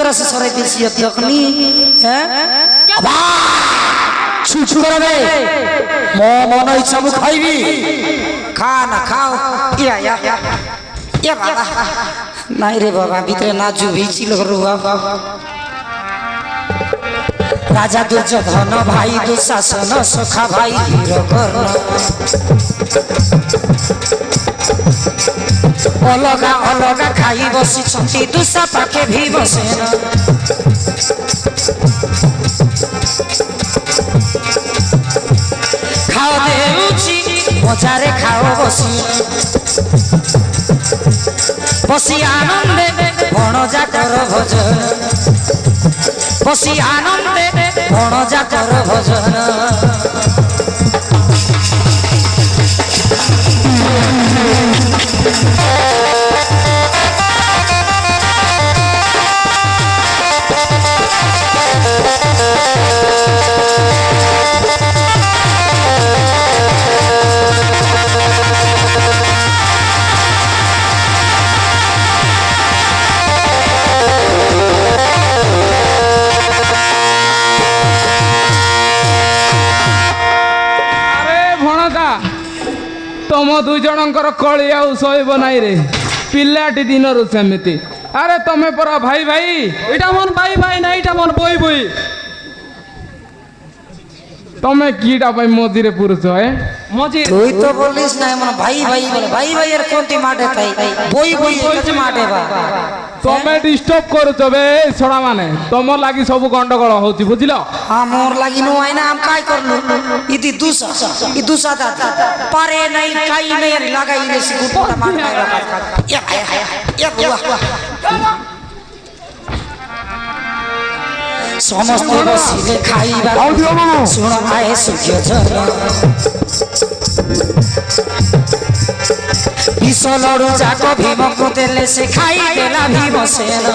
करा से सराई देसी तकनी हैं छुछु कराबे मो मन इच्छा मु खाइबी खा ना खाओ या बाबा नहीं रे बाबा भीतर नाजु भीची लग रुआ राजा दुर्योधन भाई दुशासन सखा भाई वीरकर्ण अलगा अलगा खाई बसी दुशा पाखे भी बसेन खाओ देउची मजारे खाओ बसी बसी आनंदे भणजा कर भजन बसी आनंदे भणजा कर भजन तुम दुई जनकर कली आउ सैब नाई रे पिलाटी दिन सेमती अरे तमें परा भाई भाई इटा मन भाई भाई ना इटा मन बोई बोई तमें कीटा भाई मझे पुरुष है मझे तुई तो बोलिस ना मन भाई भाई बोले भाई भाई यार कोंती माटे थाई बोई बोई कोंती माटे बा तमें डिस्टर्ब करूछ बे छोड़ा माने तुम लागी सब गंडगोल होची बुझिलो हां मोर लागी नु आइना हम काय करलु इति दुसा दा पारे नहीं काई नहीं लगाई रे सिकुटा मार या बुआ समस्त बसिले खाइबा सुन आए सुख्य जन विष लड़ू जाक भीम को देले से खाई देला भीम सेन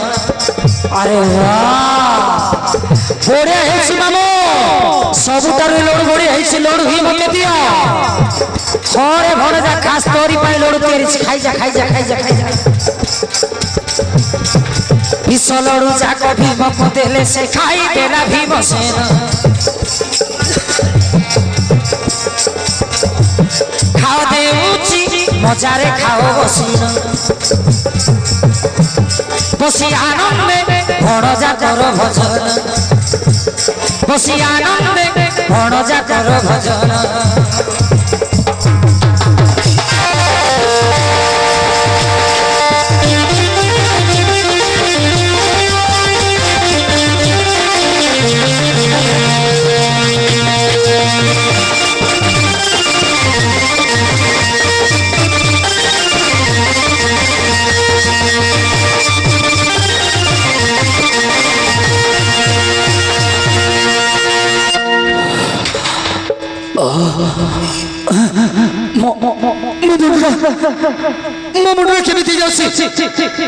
अरे वाह बड़े है मामो सबुतार लड़ू बड़े है लड़ू भीम के दिया थोड़े भरे जा खास तोरी पाई लड़ू तेरी खाई जा विष लड़ू जाक भीम को देले से खाई देला भीम सेन खाओ देउची मजारे खाओ बसी आनंदे भणजा कर भजन बसी आनंदे भणजा कर भजन mo mo mo mo mo mo mo mo mo mo mo mo mo mo mo mo mo mo mo